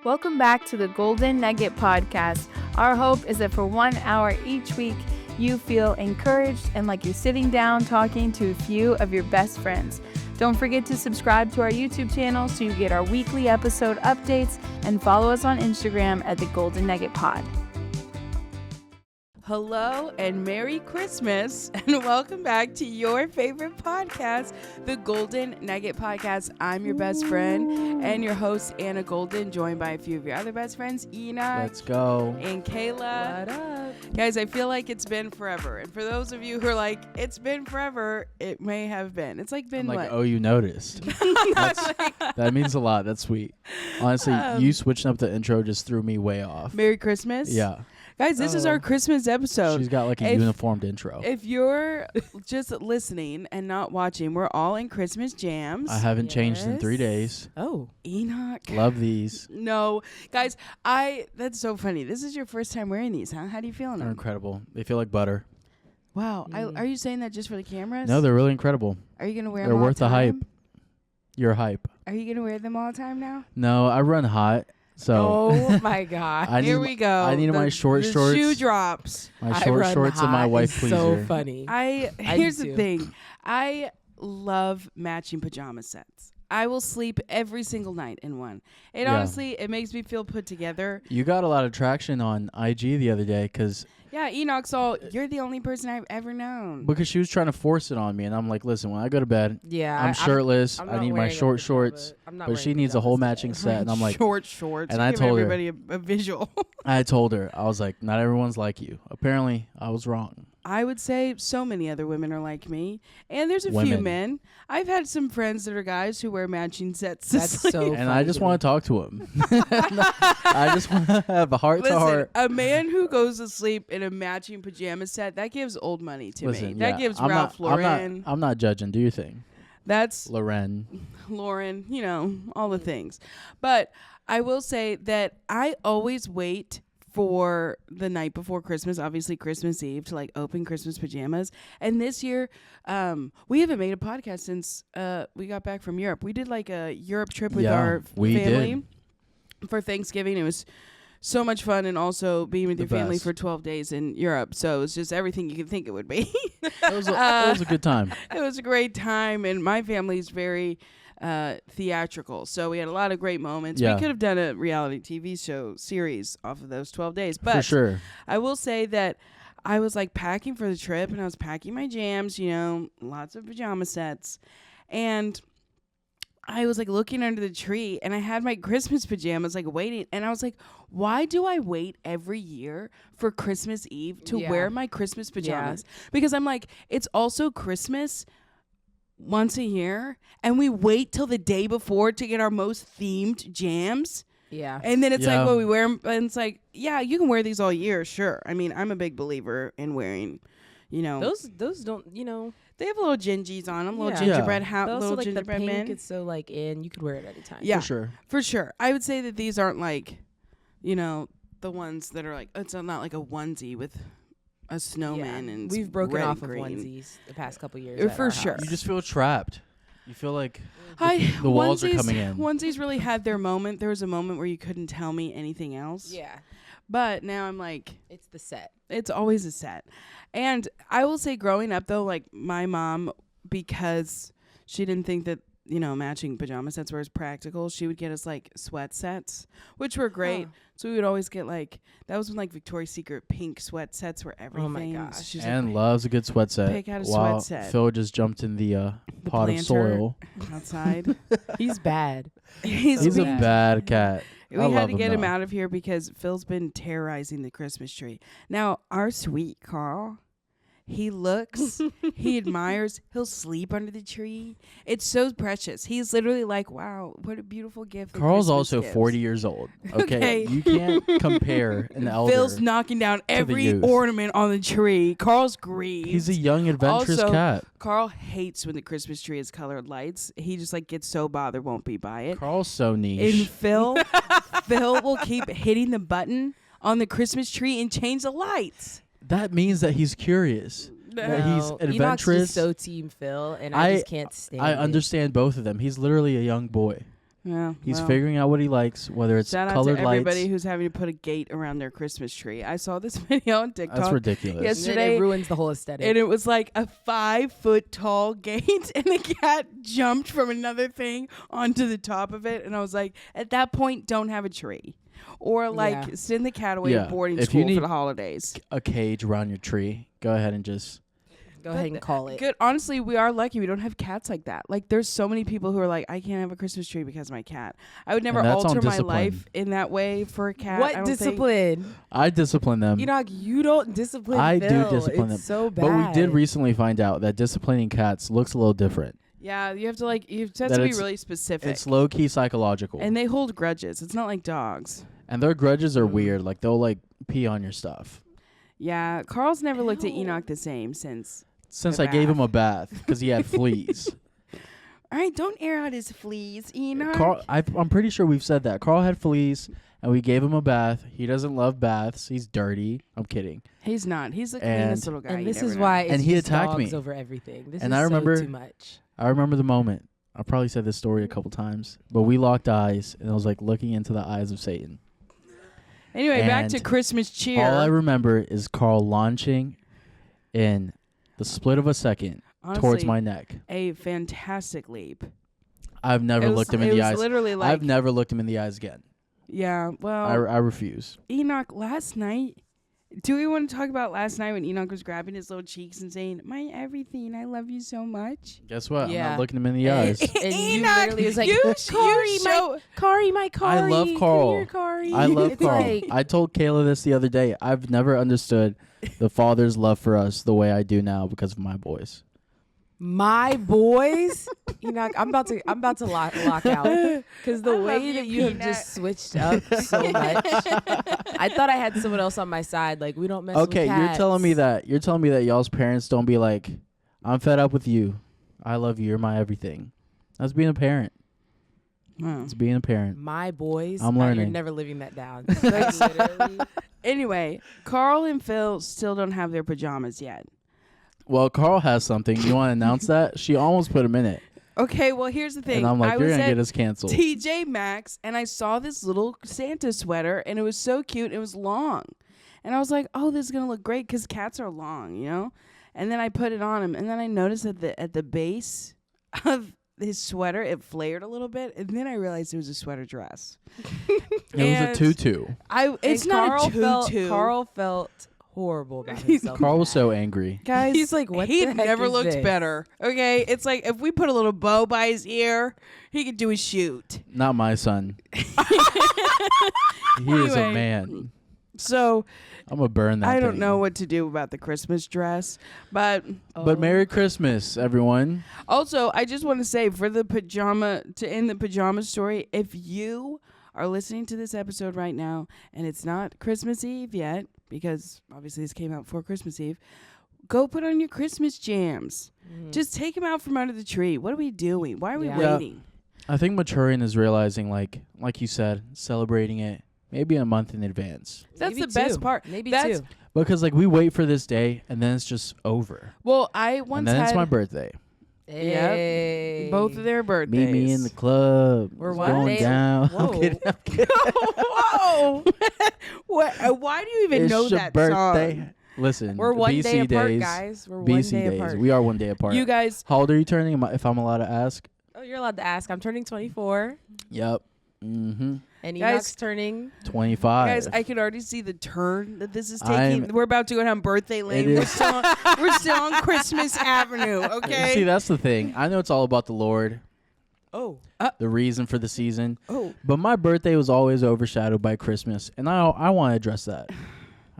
Welcome back to the Golden Nugget podcast. Our hope is that for 1 hour each week, you feel encouraged and like you're sitting down talking to a few of your best friends. Don't forget to subscribe to our YouTube channel so you get our weekly episode updates and follow us on Instagram at the Golden Nugget Pod. Hello and Merry Christmas and welcome back to your favorite podcast, the Golden Nugget Podcast. I'm your best friend and your host, Anna Golden, joined by a few of your other best friends, Enoch. Let's go. And Kayla. What up? Guys, I feel like it's been forever. And for those of you who are like, it's been forever, it may have been. It's like been what? Oh, you noticed. That means a lot. That's sweet. Honestly, you switching up the intro just threw me way off. Merry Christmas. Yeah. Guys, this is our Christmas episode. She's got like a uniformed intro. If you're just listening and not watching, we're all in Christmas jams. I haven't changed in 3 days. Oh, Enoch. Love these. No, guys, that's so funny. This is your first time wearing these, huh? How do you feel in They're them? incredible. They feel like butter. Wow. Are you saying that just for the cameras? No, they're really incredible. Are you going to wear They're them all worth the the hype. time? You're hype. Are you going to wear them all the time now? No, I run hot. So Oh my god! Here we go. I need my short the shorts. Shoe drops. My short shorts and my wife pleaser. So funny. Here's the too. thing. I love matching pajama sets. I will sleep every single night in one. And honestly, it makes me feel put together. You got a lot of traction on IG the other day because Enoch saw you're the only person I've ever known. she was trying to force it on me, and I'm like, listen, when I go to bed, Yeah, I'm shirtless. I'm I not need my wearing short a pajama- shorts, I'm not but wearing she needs a whole pajamas matching today. set, and I'm like, shorts. And I Give told her. everybody a visual. I told her, I was like, not everyone's like you. Apparently, I was wrong. I would say so many other women are like me, and there's a few Women. men. I've had some friends that are guys who wear matching sets. That's so. And I just want to talk to him. I just want to have a heart to heart. A man who goes to sleep in a matching pajama set, that gives old money to me. That gives I'm Ralph Lauren. I'm not judging. Do your thing. That's Lauren, all the things. But I will say that I always wait for the night before Christmas, obviously Christmas Eve, to like open Christmas pajamas. And this year, we haven't made a podcast since we got back from Europe. We did like a Europe trip with our family for Thanksgiving. It was so much fun, and also being with your family for 12 days in Europe. So it was just everything you could think it would be. It was a good time. It was a great time, and my family's very theatrical, so we had a lot of great moments. Yeah. We could have done a reality TV show series off of those 12 days, but For sure. I will say that I was like packing for the trip, and I was packing my jams, lots of pajama sets, and I was like looking under the tree, and I had my Christmas pajamas like waiting, and I was like, why do I wait every year for Christmas Eve to wear my Christmas pajamas? Because I'm like, it's also Christmas once a year, and we wait till the day before to get our most themed jams. Yeah. And then it's like, well, we wear them, and it's like, yeah, you can wear these all year, sure. I mean, I'm a big believer in wearing, Those don't, they have little gingies on them, little Yeah. gingerbread but also little like the gingerbread pink, men. it's so like in. You could wear it anytime. Yeah, For sure. I would say that these aren't like, the ones that are like, it's not like a onesie with a snowman and we've broken red off and green. of onesies the past couple years. For sure. You just feel trapped. You feel like The walls are coming in. Onesies really had their moment. There was a moment where you couldn't tell me anything else. Yeah. But now I'm like, It's the set. it's always a set. And I will say growing up, though, like my mom, because she didn't think that, matching pajama sets were as practical, she would get us like sweat sets, which were great. Huh. So we would always get like, that was when like Victoria's Secret pink sweat sets were everything. Oh my gosh. So she's and like, loves a good sweat set. pick out a while sweat set. Phil just jumped in the pot planter of soil. outside. He's bad. He's a bad cat. We I had love to get him though. out of here because Phil's been terrorizing the Christmas tree. Now, our sweet Carl, he looks, he admires, he'll sleep under the tree. It's so precious. He's literally like, wow, what a beautiful gift. that Carl's Christmas also gives. 40 years old. Okay. Okay. You can't compare an elder. Phil's knocking down every youth. ornament on the tree. Carl's grieved. He's a young, adventurous Also, cat. Carl hates when the Christmas tree is colored lights. He just like gets so bothered, won't be by it. Carl's so And niche. Phil will keep hitting the button on the Christmas tree and change the lights. That means that he's curious. That he's Enoch's adventurous. just so Team Phil, and I just can't stand it. I understand both of them. He's literally a young boy. Yeah, He's well, figuring out what he likes, whether it's shout out colored to everybody lights. who's having to put a gate around their Christmas tree. I saw this video on TikTok. That's ridiculous. Yes. And then Yesterday- it ruins the whole aesthetic. And it was like a 5-foot tall gate, and the cat jumped from another thing onto the top of it. And I was like, at that point, don't have a tree, or like Yeah. send the cat away Yeah, to boarding if you school for need- the holidays. A cage around your tree. Go ahead and just. Go ahead and call it. Good. Honestly, we are lucky we don't have cats like that. Like, there's so many people who are like, I can't have a Christmas tree because of my cat. I would never And that's on alter my discipline. life in that way for a cat. I What don't think. discipline? I discipline them. Enoch, you don't discipline I do Phil. discipline It's them. so bad. But we did recently find out that disciplining cats looks a little different. Yeah, you have to That be it's- really specific. It's low key psychological. And they hold grudges. It's not like dogs. And their grudges are weird. Like they'll like pee on your stuff. Yeah, Carl's never looked at Enoch the same since. Since The I gave him a bath because he had fleas. All right, don't air out his fleas, Enoch. Carl, I'm pretty sure we've said that. Carl had fleas and we gave him a bath. He doesn't love baths. He's dirty. I'm kidding. He's not. He's the And- cleanest little guy. And you this never is know. why it's And he just attacked dogs me. over everything. This And is I remember- so too much. I remember the moment. I probably said this story a couple times, but we locked eyes and I was like looking into the eyes of Satan. Anyway, back And to Christmas cheer. All I remember is Carl launching in the split of a second towards Honestly, my neck. a fantastic leap. I've never It was- looked him in it the was eyes. literally like, I've never looked him in the eyes again. yeah, well, I refuse. Enoch, last night, do we want to talk about last night when Enoch was grabbing his little cheeks and saying, my everything, I love you so much? Guess what? I'm Yeah. not looking him in the eyes. And you Enoch, literally was like, you Kari, show- my Kari. I love Come Carl. here, Kari. I love It's Carl. like, I told Kayla this the other day. I've never understood the father's love for us the way I do now because of my boys. my boys. Enoch, I'm about to lock out because the I love way you, that you have Peanut. just switched up so much. I thought I had someone else on my side. Like, we don't mess with Okay, cats. you're telling me that y'all's parents don't be like, I'm fed up with you. I love you. You're my everything. That's being a parent. Wow. It's being a parent. My boys. I'm You're learning. never living that down. Like, literally. Anyway, Carl and Phil still don't have their pajamas yet. Well, Carl has something. You want to announce that? She almost put him in it. Okay, well, here's the thing. And I'm like, I you're was going to at get us canceled. TJ Maxx, and I saw this little Santa sweater, and it was so cute. It was long. And I was like, oh, this is going to look great because cats are long, you know? And then I put it on him, and then I noticed at the base of his sweater, it flared a little bit, and then I realized it was a sweater dress. It was a and tutu. It's And not Carl a tutu. Carl felt horrible about himself. Carl for was that. so angry. Guys, He's like, what he the heck never is looked this? better. Okay, it's like if we put a little bow by his ear, he could do a shoot. Not my son. He is a Anyway. man. So I'm going to burn that I don't thing. know what to do about the Christmas dress, but But Oh. Merry Christmas, everyone. also I just want to say for the to end the pajama story, if you are listening to this episode right now and it's not Christmas Eve yet, because obviously this came out before Christmas Eve, go put on your Christmas jams. Just take them out from under the tree. What are we doing? Why are we Yeah. waiting? I think maturing is realizing, like you said, celebrating it maybe a month in advance. That's Maybe the best two. part. Maybe That's- two. Because, like, we wait for this day, and then it's just over. Well, I And once then had it's my birthday. Hey. both of their birthdays. Meet me in the club. We're It's one going day- down. I'm Whoa. kidding. I'm kidding. Whoa! What? Why do you even It's know your that birthday. song? Listen, We're one BC day apart, days, guys. We're one BC day days. apart. We are one day apart. You guys, How old are you turning? If I'm allowed to ask. Oh, you're allowed to ask. I'm turning 24, Yep. Mm-hmm. and Guys- Enoch's turning. 25. guys, I can already see the turn that this is I'm- taking. We're about to go down birthday lane. It We're is. still on Christmas Avenue. Okay. See, that's the thing. I know it's all about the Lord, oh. the reason for the season. Oh. But my birthday was always overshadowed by Christmas, and I want to address that.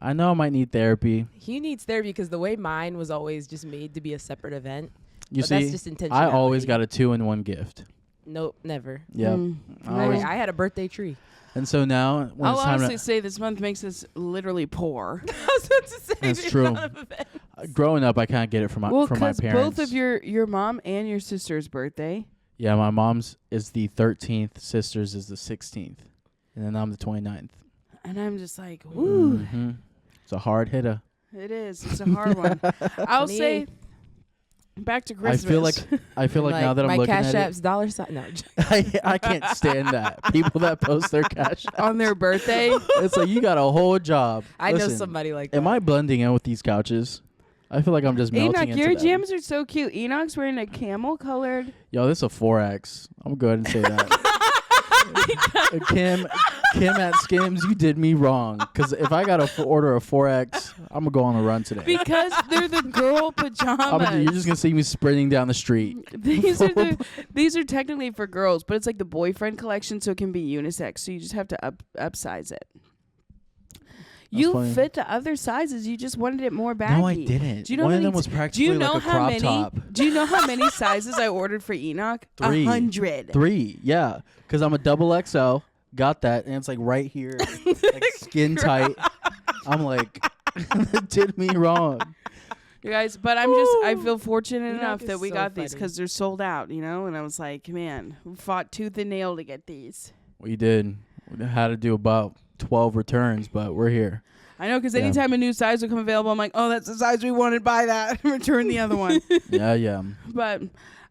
I know I might need therapy. He needs therapy because the way mine was always just made to be a separate event. You But that's see, just I intentionality. always got a 2-in-1 gift. Nope, never. Yeah. Mm. I always- I had a birthday tree. and so now, when I'll it's time honestly to, say this month makes us literally poor. I was about to say That's there's true. a lot of events. growing up, I can't get it from my Well, from my because parents. both of your mom and your sister's birthday. Yeah, my mom's is the 13th, sister's is the 16th, and then I'm the 29th. And I'm just like, woo. Mhm. It's a hard hitter. It is. It's a hard one. I'll say Back to Christmas. I feel like now that I'm my looking Cash at App's dollar sign. No, I can't stand that. People that post their Cash Apps on their birthday. It's like you got a whole job. I know Listen, somebody like that. am I blending in with these couches? I feel like I'm just melting Enoch, into your them. jams are so cute. Enoch's wearing a camel colored. Yo, this is a 4X. I'm going to go ahead and say that. Kim at Skims, you did me wrong. Because if I got to order a 4X, I'm going to go on a run today. Because they're the girl pajamas. You're just going to see me sprinting down the street. These are technically for girls, but it's like the boyfriend collection, so it can be unisex. So you just have to upsize it. You funny. fit the other sizes. You just wanted it more baggy. No, I didn't. Do you know One how of them many was practically like a crop top. Do you know how many sizes I ordered for Enoch? 3. 100. 3, yeah. Because I'm a double XL. Got that, and it's like right here, like skin tight. I'm like, it did me wrong. You guys, but I feel fortunate Enoch enough is that we so got these funny. because they're sold out, you know? And I was like, man, we fought tooth and nail to get these. We did. We had to do about 12 returns, but we're here. I know, because Yeah. anytime a new size would come available, I'm like, oh, that's the size we wanted, buy that. Return the other one. Yeah. But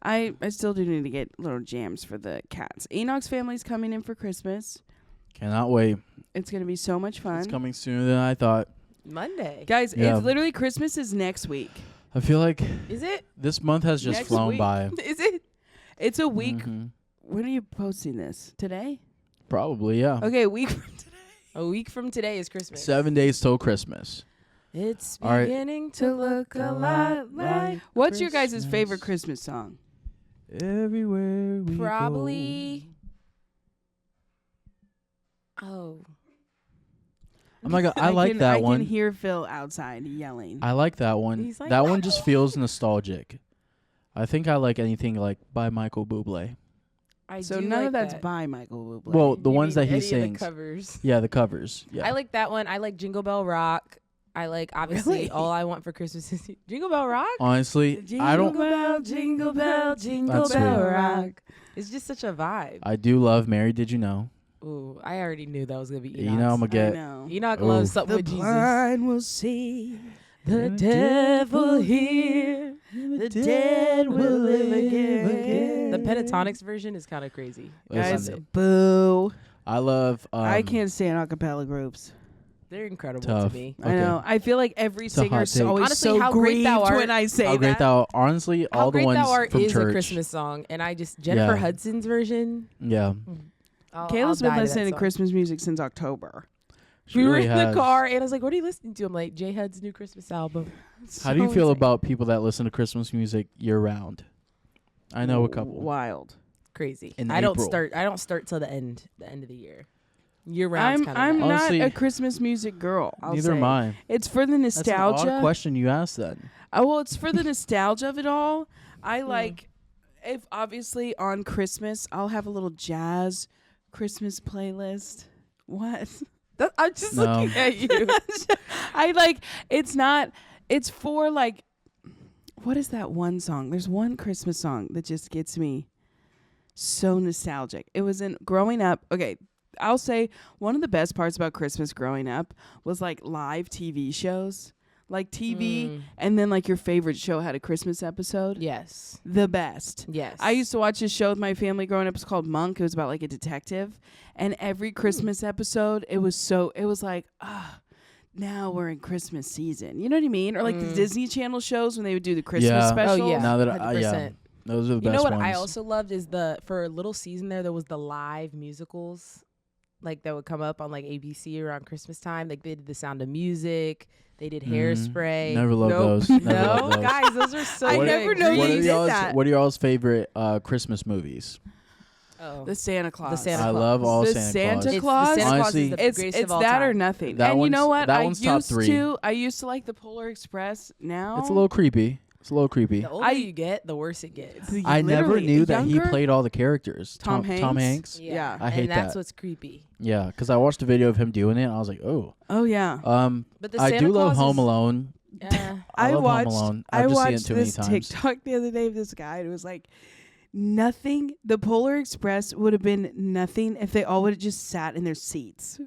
I still do need to get little jams for the cats. Enoch's family's coming in for Christmas. Cannot wait. It's going to be so much fun. It's coming sooner than I thought. Monday. Guys, Yeah. it's literally Christmas is next week. I feel like Is it? this month has just Next flown week. by. Is it? It's a week. Mhm. When are you posting this? Today? Probably, yeah. Okay, a week from today. A week from today is Christmas. 7 days till Christmas. It's All right. beginning to look a lot like What's your guys' Christmas. favorite Christmas song? Everywhere we probably. Oh, go. Oh my God, I like can, that I one. can hear Phil outside yelling. I like that one. He's like, that one just feels nostalgic. I think I like anything like by Michael Bublé. I So do none like of that's that. by Michael Bublé. Well, the You ones mean that he any of the sings. covers. Yeah, the covers. Yeah. I like that one. I like Jingle Bell Rock. I like obviously Really? All I Want for Christmas is Jingle Bell Rock. Honestly, I don't. Bell, jingle bell, jingle That's bell sweet. rock. It's just such a vibe. I do love Mary. Did you know? Ooh, I already knew that was gonna be Enoch. You know, I'm gonna I get. know. Enoch Ooh. loves something The with Jesus. blind will see. The devil here. The dead will live again. The pentatonics version is kind of crazy. Guys, Listen, boo. I love. I can't stand acapella groups. They're incredible Tough. to me. I know. I feel like every It's a hot singer's take. always Honestly, so How Great grieved Thou Art- when I say How that. great thou! Honestly, How all the Great ones Thou Art from is church. a Christmas song, and I just Jennifer Yeah. Hudson's version. Yeah, Caleb's been die to that listening to song. Christmas music since October. she We were really in has. the car, and I was like, "What are you listening to?" I'm like, "J Hud's new Christmas album." How do you So feel insane. about people that listen to Christmas music year round? I know a couple. Wild. Crazy. In I don't April. start till the end of the year. Year round. I'm not Honestly, a Christmas music girl. I'll Neither say. am I. It's for the That's an nostalgia. odd question you asked. Then Oh, well, it's for the nostalgia of it all. I like, if obviously on Christmas, I'll have a little jazz Christmas playlist. What? I'm just No. looking at you. I like, it's for like, what is that one song? There's one Christmas song that just gets me so nostalgic. It was in growing up. Okay. I'll say one of the best parts about Christmas growing up was like live TV shows. Like TV, and then like your favorite show had a Christmas episode. Yes. The best. Yes. I used to watch this show with my family growing up. It's called Monk. It was about like a detective. And every Christmas episode, it was like, now we're in Christmas season. You know what I mean? Or like the Disney Channel shows when they would do the Christmas Yeah. specials. Oh yeah. Now that 100%. those are the You best know what ones. I also loved is for a little season there was the live musicals, like that would come up on like ABC around Christmas time. Like they did The Sound of Music, they did Hairspray. Never loved Nope. those. Never No, loved those. guys, those are so. I What- never know what you are did y'all's, that. What are y'all's favorite Christmas movies? Oh. The Santa Claus. The Santa I Claus. love all The Santa Santa Claus. It's Claus? the Santa Claus Honestly, is the It's greatest of all that time. or nothing. That and you know one's- what? that I one's top used 3. I used to like the Polar Express. Now It's a little creepy. It's a little creepy. The older you get, the worse it gets. I never Literally, knew that he younger? played all the characters. Tom Tom Hanks? Hanks. Yeah. I hate and that's that. what's creepy. Yeah, because I watched a video of him doing it, and I was like, oh. Oh yeah. But the I Santa do love Claus Home is- Alone. I love watched. Home Alone. I I've just seen it watched too many this times. TikTok the other day of this guy. And it was like, nothing. The Polar Express would have been nothing if they all would have just sat in their seats.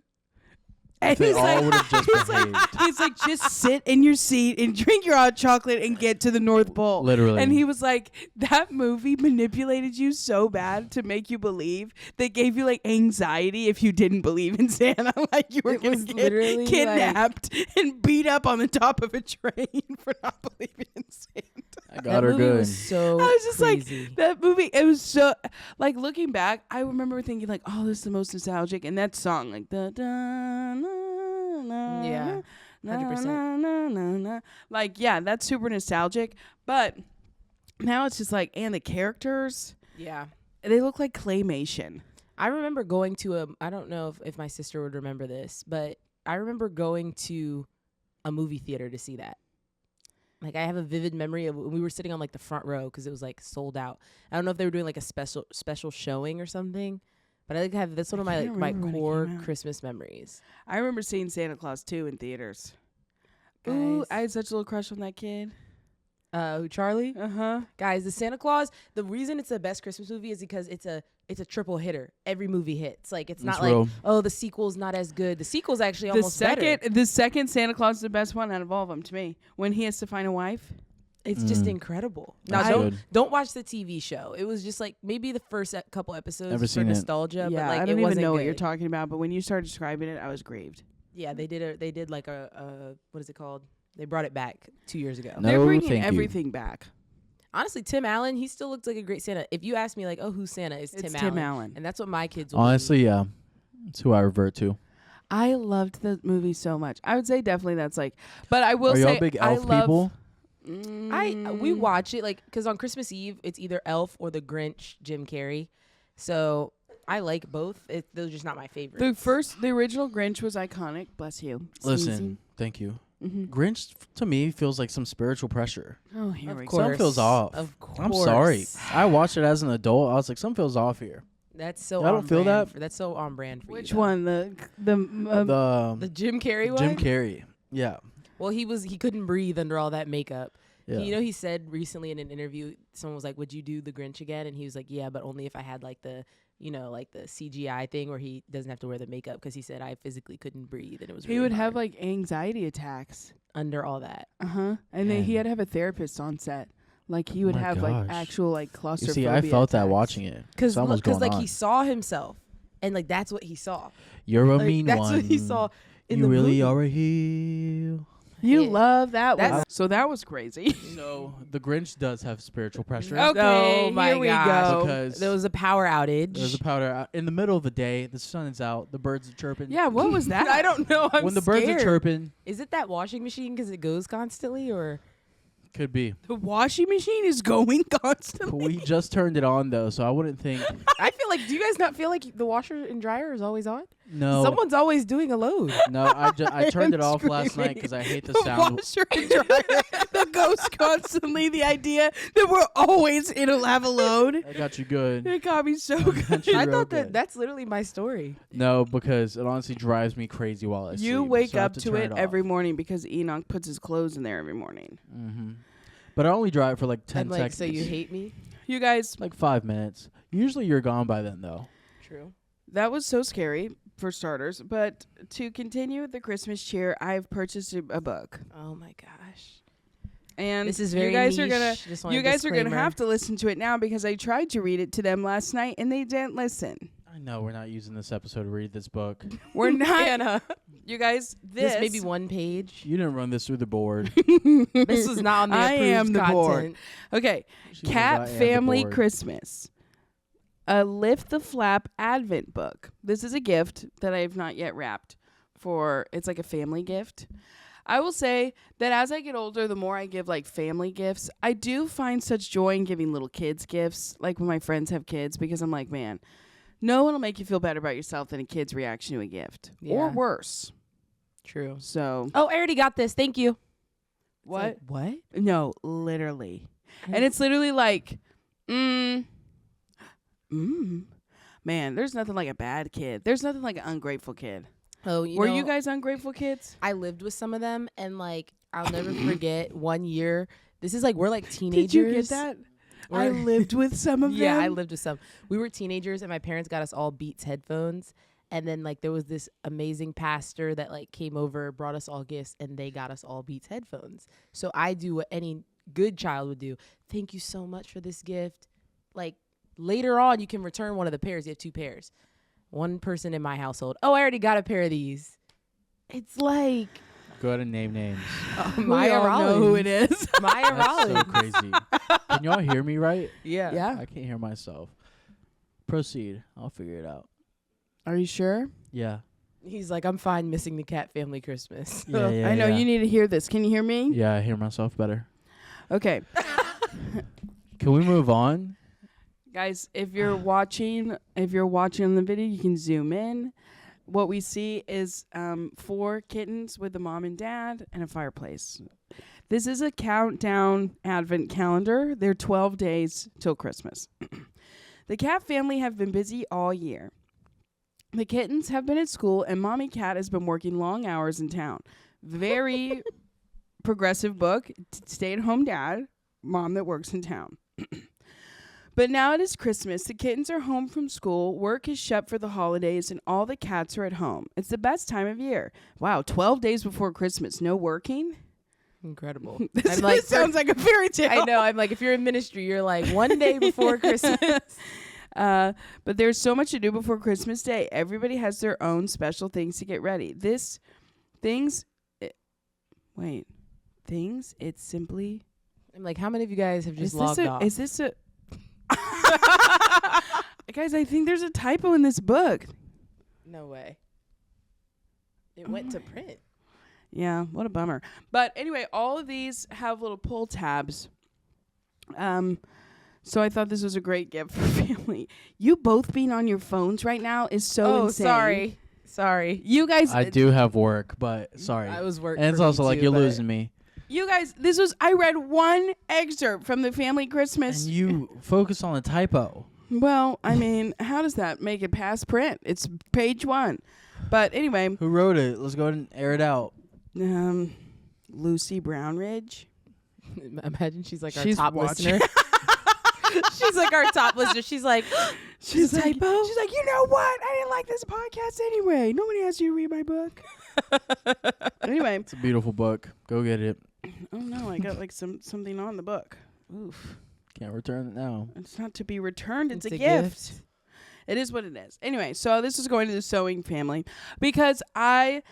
And They he's all like, would have just he's like, behaved. he's like, just sit in your seat and drink your hot chocolate and get to the North Pole. Literally. And he was like, that movie manipulated you so bad to make you believe that gave you like anxiety if you didn't believe in Santa, like you were It going was to literally, get kidnapped and beat up on the top of a train for not believing in Santa. I That got her movie good. was so I was just crazy. like, that movie, it was so, like, looking back, I remember thinking, like, oh, this is the most nostalgic. And that song, like, da, da, na, na, Yeah, na, 100%. na, na, na, na. Like, yeah, that's super nostalgic. But now it's just like, and the characters, Yeah. they look like claymation. I remember going to I don't know if my sister would remember this, but I remember going to a movie theater to see that. Like, I have a vivid memory of when we were sitting on like the front row because it was like sold out. I don't know if they were doing like a special showing or something, but I like have that's one of my can't my remember when it core came out. Christmas memories. I remember seeing Santa Claus 2 in theaters. Ooh, Guys. I had such a little crush on that kid. Who, Charlie? Uh-huh. Guys, the Santa Claus, the reason it's the best Christmas movie is because it's a triple hitter. Every movie hits. Like, it's That's not real. like, oh, the sequel's not as good. The sequel's actually almost better. The second Santa Claus is the best one out of all of them to me. When he has to find a wife. It's just incredible. That's Now, good. don't watch the TV show. It was just like maybe the first couple episodes Never for seen it. nostalgia, Yeah, but like I it don't even wasn't know what good. you're talking about, but when you started describing it, I was grieved. Yeah, they did like a what is it called? They brought it back 2 years ago. No, They're bringing thank you. everything back. Honestly, Tim Allen, he still looks like a great Santa. If you ask me, like, oh, who's Santa? It's Tim Allen. And that's what my kids will Honestly, yeah. That's who I revert to. I loved the movie so much. I would say definitely that's like, but I will Are say y'all big I elf love, people? We watch it like because on Christmas Eve it's either Elf or the Grinch, Jim Carrey. So I like both. Those are just not my favorites. the original Grinch was iconic. Bless you. Listen, Sneezing. thank you. Mhm. Grinch, to me, feels like some spiritual pressure. Oh, here we Of go. Something feels off. Of course. I'm sorry. I watched it as an adult. I was like, something feels off here. That's so. Y'all don't on feel brand that? that's so on brand for Which you. though. one? The Jim Carrey one. Jim Carrey. Yeah. Well, he couldn't breathe under all that makeup. Yeah. He said recently in an interview, someone was like, "Would you do the Grinch again?" And he was like, "Yeah, but only if I had like the." Like the CGI thing where he doesn't have to wear the makeup because he said I physically couldn't breathe and it was He really would have hard like anxiety attacks. under all that. And then he Man. had to have a therapist on set. Like he would my have like gosh. actual like You claustrophobia. see, I felt that attacks. watching it. Because Something was going like on. he saw himself and like that's what he saw. You're a Like, mean that's one. what he saw in you the really movie. are a heel. You Yeah. love that one. That's- So that was crazy. So the Grinch does have spiritual pressure. Okay, Oh my here we gosh. go. Because There was a power outage. there's a powder out in the middle of the day. The sun is out. The birds are chirping. Yeah, what was that? I don't know. I'm when the birds are scared. chirping, Is it that washing machine because it goes constantly or? could be. The washing machine is going constantly. We just turned it on though, so I wouldn't think. I feel like. Do you guys not feel like the washer and dryer is always on? No, Someone's always doing a load. no. I turned it am off last night screaming. because I hate the The sound. washer and dryer. The ghost constantly. The idea that we're always in a lava load. I got you good. It got me so I got good. you I real thought good. that's literally my story. No, because it honestly drives me crazy while I sleep. You wake so I have up to turn it off. every morning because Enoch puts his clothes in there every morning. Mm-hmm. But I only drive for like 10 I'm like, seconds. so you hate me? You guys, like 5 minutes. Usually you're gone by then though. True. that was so scary for starters. But to continue with the Christmas cheer, I've purchased a book. Oh my gosh. And This is very you guys niche. are gonna Just want a you guys are gonna disclaimer. have to listen to it now because I tried to read it to them last night and they didn't listen. I know we're not using this episode to read this book. We're not. Anna. You guys, This may be one page. You didn't run this through the board. This was not on the I approved am the board. content. Okay, She was, Cat "I am the Family board." Christmas. A Lift the Flap Advent book. This is a gift that I have not yet wrapped for. It's like a family gift. I will say that as I get older, the more I give like family gifts, I do find such joy in giving little kids gifts, like when my friends have kids, because I'm like, man, no one will make you feel better about yourself than a kid's reaction to a gift. Or Yeah. worse. True. So, Oh, I already got this. Thank you. what? It's like, what? No, literally. And it's literally like, man, there's nothing like a bad kid. There's nothing like an ungrateful kid. Oh, Were you guys ungrateful kids? I lived with some of them, and like I'll never forget one year. This is like we're like teenagers. Did you get that? I We're- lived with some of Yeah, them. I lived with some. We were teenagers, and my parents got us all Beats headphones, And then like there was this amazing pastor that like came over, brought us all gifts, and they got us all Beats headphones. So I do what any good child would do. Thank you so much for this gift. Like later on, you can return one of the pairs. You have 2 pairs. One person in my household, oh, I already got a pair of these. It's like Go ahead and name names. We all know who it is. Maya That's so Rollins. crazy. Can y'all hear me right? Yeah. I can't hear myself. Proceed. I'll figure it out. Are you sure? Yeah. He's like, I'm fine missing the Cat family Christmas. Yeah, I know yeah. you need to hear this. Can you hear me? Yeah, I hear myself better. Okay. Can we move on? Guys, if you're watching on the video, you can zoom in. What we see is 4 kittens with a mom and dad and a fireplace. This is a countdown advent calendar. They're 12 days till Christmas. The cat family have been busy all year. The kittens have been at school, and Mommy Cat has been working long hours in town. Very progressive book. Stay-at-home dad, mom that works in town. But now it is Christmas. The kittens are home from school. Work is shut for the holidays, and all the cats are at home. It's the best time of year. Wow, 12 days before Christmas, no working? Incredible. This sounds like a fairy tale. I know. I'm like, if you're in ministry, you're like 1 day before Christmas. But there's so much to do before Christmas Day. Everybody has their own special things to get ready. It's simply... I'm like, how many of you guys have just logged off? Is this a... Guys, I think there's a typo in this book. No way. It went to print. Yeah, what a bummer. But anyway, all of these have little pull tabs. So I thought this was a great gift for family. You both being on your phones right now is so insane. Sorry. You guys... I do have work, but sorry. I was working. And it's also like you're losing me. You guys, I read one excerpt from the family Christmas. And you focus on the typo. Well, I mean, how does that make it past print? It's page 1. But anyway. Who wrote it? Let's go ahead and air it out. Lucy Brownridge. Imagine she's like our She's top watching. listener. She's like our top listener. She's like, She's like, typo? she's like, you know what? I didn't like this podcast anyway. Nobody asked you to read my book. Anyway. It's a beautiful book. Go get it. Oh no, I got like something on the book. Oof. Can't return it now. It's not to be returned. It's a gift. It is what it is. Anyway, so this is going to the sewing family because I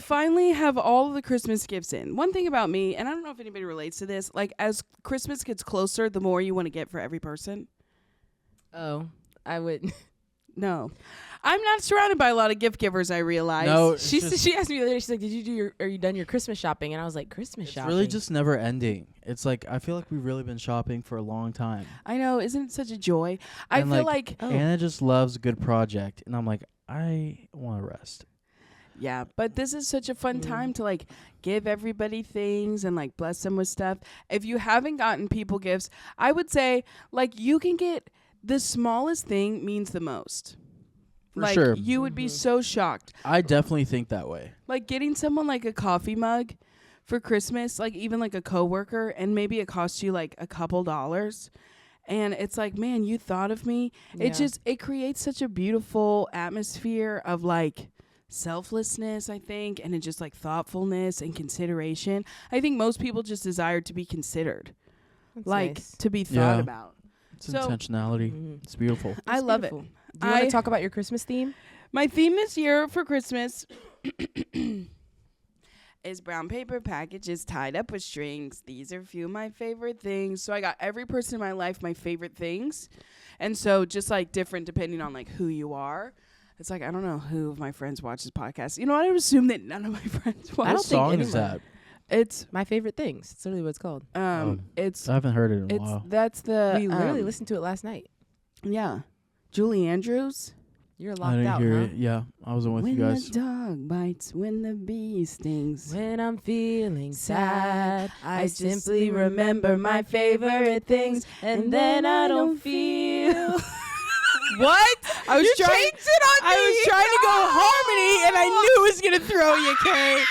finally have all of the Christmas gifts in. One thing about me, and I don't know if anybody relates to this, like as Christmas gets closer, the more you want to get for every person. oh, I would. No. I'm not surrounded by a lot of gift givers, I realize. No, She asked me the other day, she's like, are you done your Christmas shopping? And I was like, Christmas It's shopping? really just never ending. It's like, I feel like we've really been shopping for a long time. I know. Isn't it such a joy? I And feel like Anna just loves a good project. And I'm like, I want to rest. yeah, but this is such a fun time to like give everybody things and like bless them with stuff. If you haven't gotten people gifts, I would say like you can get the smallest thing means the most. For like sure. you would be so shocked. I definitely think that way. Like getting someone like a coffee mug for Christmas, like even like a coworker, and maybe it costs you like a couple dollars. And it's like, man, you thought of me. Yeah. It creates such a beautiful atmosphere of like selflessness, I think, and it just like thoughtfulness and consideration. I think most people just desire to be considered, That's like nice. to be thought Yeah. about. It's So- intentionality. Mhm. It's beautiful. I love it. Do you want to talk about your Christmas theme? My theme this year for Christmas is brown paper packages tied up with strings. These are a few of my favorite things. So I got every person in my life my favorite things. And so just like different depending on like who you are. It's like I don't know who of my friends watches podcasts. You know, I would assume that none of my friends watch. I don't What think song is anyone- that? It's My favorite things. It's literally what it's called. it's I haven't heard it in a while. that's the We literally listened to it last night. yeah. Julie Andrews. You're I locked didn't out, hear huh? it. Yeah, I wasn't with when you guys. the dog bites, when the bee stings. When I'm feeling sad, I I simply simply remember my favorite things, and then I don't feel. What? I was trying. changed it on I was trying to go harmony, and I knew it was gonna throw you, Kay.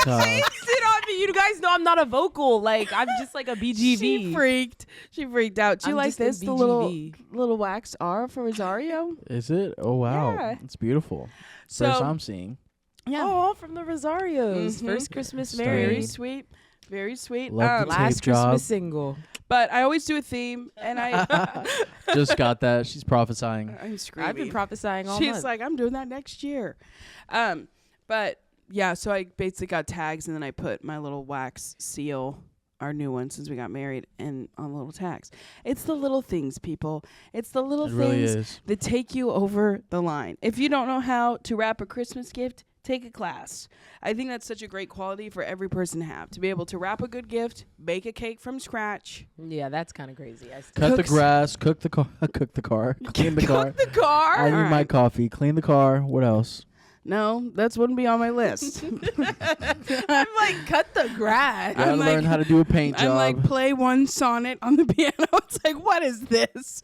Tough. Changed it on me. you guys know I'm not a vocal. Like I'm just like a BGV. She freaked out. Do you I'm like just a this? The little BGV. wax R for Rosario. Is it? Oh wow, Yeah. it's beautiful. So First I'm seeing. yeah, Oh, from the Rosarios. Mhm. First Christmas Stunning. very married. sweet, very sweet. Love the Last tape job. Christmas single. But I always do a theme, and Just got that. She's prophesying. I'm screaming. I've been prophesying all She's month. like, I'm doing that next year. But yeah, so I basically got tags, and then I put my little wax seal, our new one since we got married, and on little tags. It's the little things, people. It's the little It really things is. that take you over the line. If you don't know how to wrap a Christmas gift, take a class. I think that's such a great quality for every person to have, to be able to wrap a good gift, bake a cake from scratch, Yeah, that's kind of crazy. Cut the Cooks- grass. Cook the car. Cook the car. Clean the car. cook the car. I need All my right. coffee. Clean the car. What else? No, that wouldn't be on my list. I'm like, cut the grass. Gotta I'm learn like- how to do a paint I'm job. like, play one sonnet on the piano. It's like, what is this?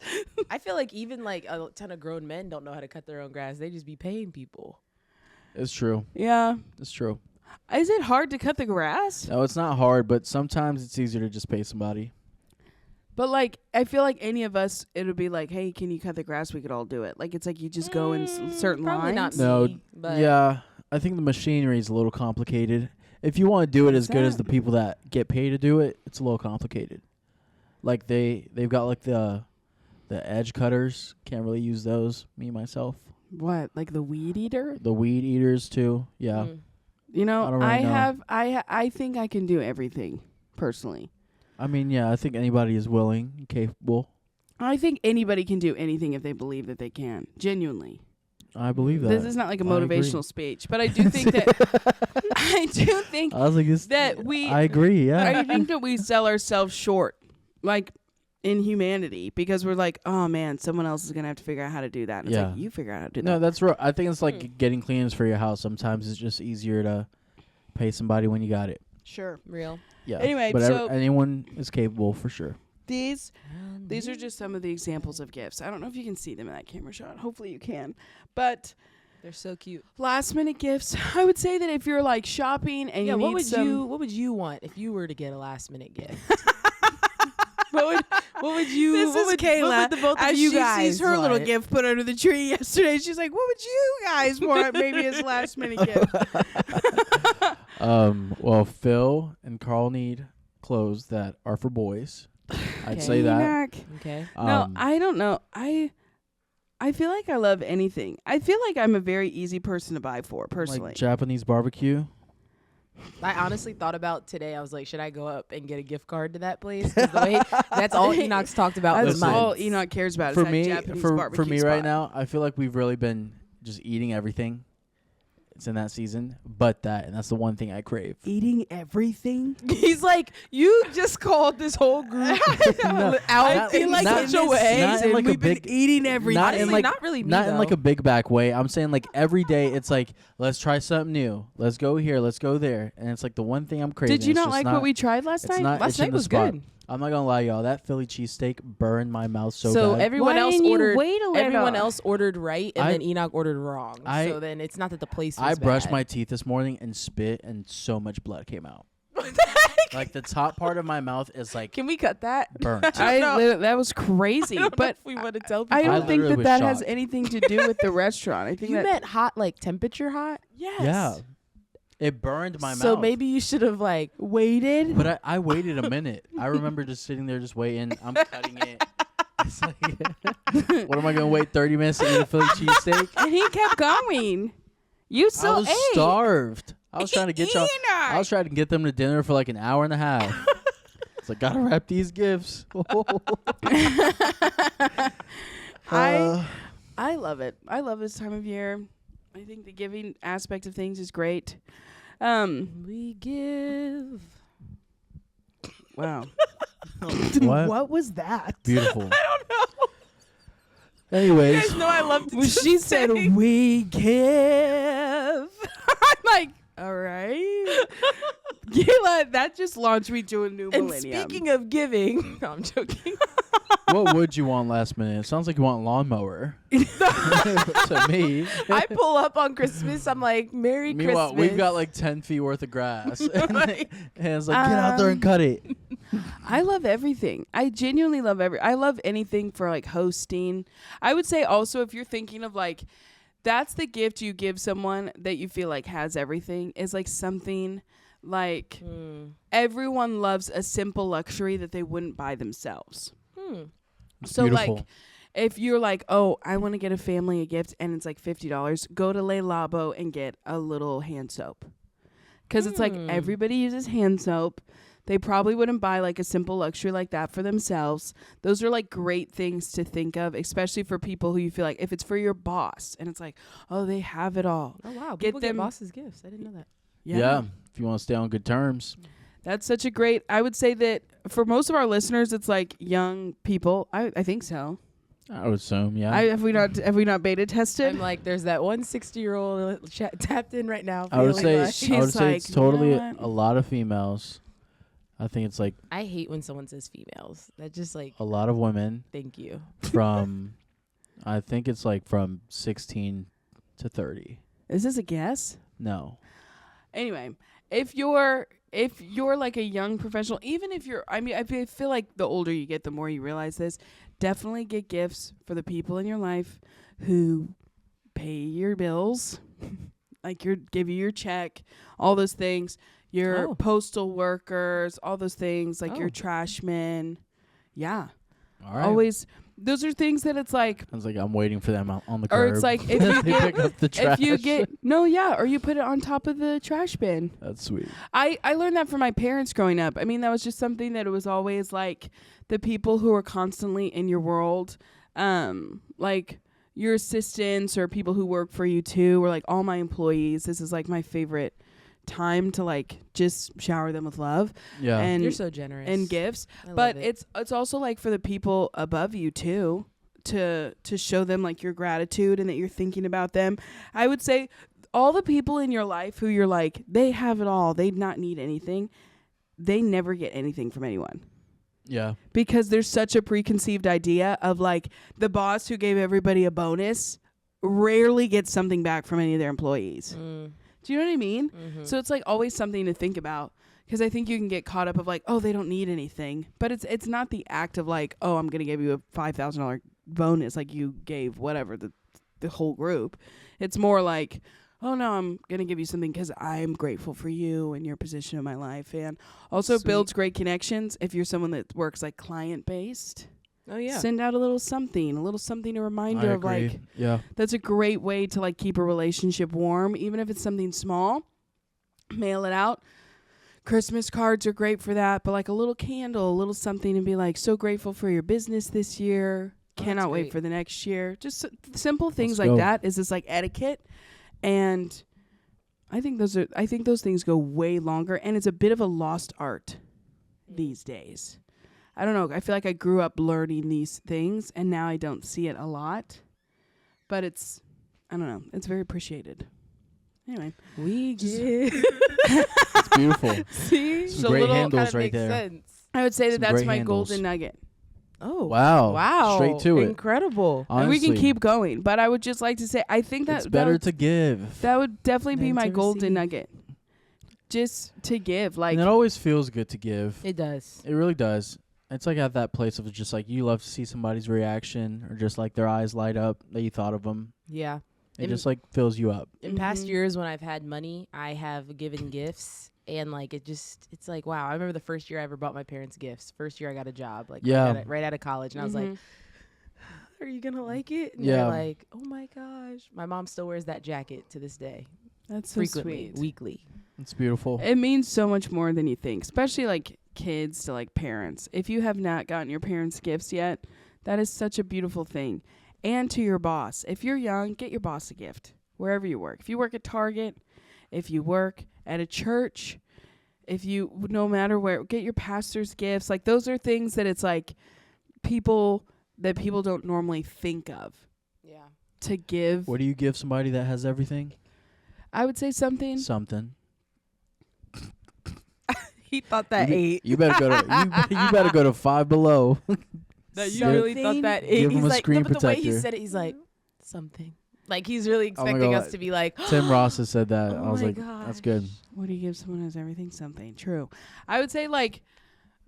I feel like even like a ton of grown men don't know how to cut their own grass. They just be paying people. It's true. Yeah. It's true. Is it hard to cut the grass? No, it's not hard, but sometimes it's easier to just pay somebody. But like, I feel like any of us, it would be like, hey, can you cut the grass? We could all do it. Like, it's like you just go in certain Probably lines. not No, me, but Yeah, I think the machinery is a little complicated. If you want to do it as good as the that? people that get paid to do it, it's a little complicated. Like they've got like the edge cutters. Can't really use those. Me myself. What? Like the weed eater? The weed eaters too. Yeah. You know, I don't really know. I think I can do everything personally. I mean, yeah, I think anybody is willing and capable. I think anybody can do anything if they believe that they can. Genuinely. I believe that. This is not like a I agree. motivational speech, but I do think that I do think I was like, this, that we I agree. Yeah. I think that we sell ourselves short, like in humanity, because we're like, oh man, someone else is gonna have to figure out how to do that. And it's Yeah. like, you figure out how to do No, that. that's right. I think it's like getting cleaners for your house. Sometimes it's just easier to pay somebody when you got it. Sure. real. Yeah. Anyway, but so- anyone is capable for sure. These are just some of the examples of gifts. I don't know if you can see them in that camera shot. Hopefully you can. But They're so cute. last minute gifts, I would say that if you're like shopping and Yeah, you what need would some, what would you want if you were to get a last minute gift? what would you? This what is would, Kayla. What would the both of as you she guys sees her little want? gift put under the tree yesterday, she's like, "What would you guys want? Maybe as last minute gift." Well, Phil and Carl need clothes that are for boys. I'd Okay. say that. Enoch. Okay. No, I don't know. I feel like I love anything. I feel like I'm a very easy person to buy for, personally. like Japanese barbecue. I honestly thought about today. I was like, should I go up and get a gift card to that place? 'Cause the way, that's all Enoch's talked about. That's was Listen, all months. Enoch cares about. For is that me, Japanese for barbecue me spot. right now, I feel like we've really been just eating everything. It's in that season, but and that's the one thing I crave. Eating everything. He's like, you just called this whole group No, I not- feel like not- in this not in season like a we've been big- eating everything. not in Honestly, like not really me, not in like though. a big back way. I'm saying like every day it's like let's try something new. Let's go here. Let's go there. And it's like the one thing I'm craving. Did you It's not just like what we tried last it's night? not Last itching night the was spot. good. I'm not gonna lie, y'all. That Philly cheesesteak burned my mouth so So bad. everyone Why else didn't you ordered. wait a little? Everyone else ordered right, and I- then Enoch ordered wrong. I- So then it's not that the place. I Was brushed bad. my teeth this morning and spit, and so much blood came out. Like the top part of my mouth is like Can we cut that? burnt. That was crazy. I don't know But if we want to tell people. I don't I think literally that was that has shocked. anything to do with the restaurant. I think you that meant hot, like temperature hot. yes. Yeah, it burned my So mouth. maybe you should have like Waited. But I waited a minute. I remember just sitting there, just waiting. I'm cutting it. It's like, what am I gonna wait 30 minutes to eat a Philly cheesesteak? and he kept going. You I still was ate. starved. I was trying to get y'all. I was trying to get them to dinner for like an hour and a half. It's like gotta wrap these gifts. I love it. I love this time of year. I think the giving aspect of things is great. we give. Wow. What? was that? Beautiful. I don't know. Anyways, No, I love When she said we give, I'm like, all right. Gila, that just launched me to a new And millennium. speaking of giving, no, I'm joking. What would you want last minute? It sounds like you want lawnmower. To me. I pull up on Christmas. I'm like, Merry Meanwhile, Christmas. we've got like 10 feet worth of grass. And it's like, get out there and cut it. I love everything. I genuinely love I love anything for like hosting. I would say also, if you're thinking of like, that's the gift you give someone that you feel like has everything, is like something like everyone loves a simple luxury that they wouldn't buy themselves. It's So beautiful. like, if you're like, oh, I want to get a family a gift and it's like $50, go to Le Labo and get a little hand soap. Because it's like everybody uses hand soap. They probably wouldn't buy like a simple luxury like that for themselves. Those are like great things to think of, especially for people who you feel like, if it's for your boss and it's like, oh, they have it all. Oh, wow. Get People get them- bosses gifts. I didn't know that. Yeah. If you want to stay on good terms. That's such a great, I would say that for most of our listeners, it's like young people. I think so. I would assume, yeah. Have we not beta tested? I'm like, there's that one 60-year-old tapped in right now. I would feeling say, like- I would She's say like, it's totally you know what? a lot of females. I think it's like I hate when someone says females. That just like, a lot of women thank you. from, I think it's like from 16 to 30. Is this a guess? No. Anyway, if you're like a young professional, even if you're, I mean, I feel like the older you get, the more you realize this. Definitely get gifts for the people in your life who pay your bills, like give you your check, all those things. Your Oh. postal workers, all those things, like your Oh. trash men. Yeah, All right. always. Those are things that it's like, I was like, I'm waiting for them on the curb. or it's like if you They pick get up the trash. if you get or you put it on top of the trash bin. That's sweet. I learned that from my parents growing up. I mean, that was just something that it was always like the people who were constantly in your world, like your assistants or people who work for you too, or like all my employees. This is like my favorite time to like just shower them with love Yeah. and You're so generous. and gifts. I love But it. it's also like for the people above you too, to show them like your gratitude and that you're thinking about them. I would say all the people in your life who you're like, they have it all, they not need anything, they never get anything from anyone. Yeah. Because there's such a preconceived idea of like the boss who gave everybody a bonus rarely gets something back from any of their employees. Do you know what I mean? So it's like always something to think about, because I think you can get caught up of like, oh, they don't need anything. But it's not the act of like, oh, I'm going to give you a $5,000 bonus like you gave whatever the whole group. It's more like, oh, no, I'm going to give you something because I'm grateful for you and your position in my life. And also Sweet. builds great connections if you're someone that works like client-based. Oh, yeah. Send out a little something, a reminder I of agree. like, Yeah. that's a great way to like keep a relationship warm, even if it's something small. Mail it out. Christmas cards are great for that, but like a little candle, a little something, and be like, so grateful for your business this year. Oh, Cannot that's wait great. for the next year. Just simple things Let's like go. that is this like etiquette, and I think those things go way longer, and it's a bit of a lost art these days. I don't know. I feel like I grew up learning these things, and now I don't see it a lot. But I don't know. It's very appreciated. Anyway. We Just- get. It's beautiful. See? Some great handles right there. Sense. I would say Some that's great my handles. golden nugget. Oh. Wow. Wow. Straight to it. Incredible. And we can Honestly, keep going. But I would just like to say, I think that it's better that, to give. that would definitely be than my to golden receive. nugget. Just to give. Like, And it always feels good to give. It does. It really does. It's like at that place of just like you love to see somebody's reaction or just like their eyes light up that you thought of them. Yeah. It In- just like fills you up. In past Mhm. years when I've had money, I have given gifts, and like it's like, wow. I remember the first year I ever bought my parents gifts. First year I got a job, like Yeah. right out of college, and I was like, Mhm. "Are you gonna like it?" And Yeah. they're like, "Oh my gosh!" My mom still wears that jacket to this day, That's so frequently, sweet. weekly. It's beautiful. It means so much more than you think, especially like kids to like parents. If you have not gotten your parents gifts yet, that is such a beautiful thing. And to your boss. If you're young, get your boss a gift wherever you work. If you work at Target, if you work at a church, no matter where, get your pastor's gifts. Like those are things that it's like people don't normally think of Yeah. to give. What do you give somebody that has everything? I would say something. Something. He thought that you, eight. You better go to you better go to Five Below. That you Give- really thought that. Give him He's a like, screen no, but the way he protector. said it, he's like, something. Like, he's really Oh my expecting God. us to be like, Tim Ross has said that. Oh I was my like, that's good. What do you give someone who has everything? Something. True. I would say like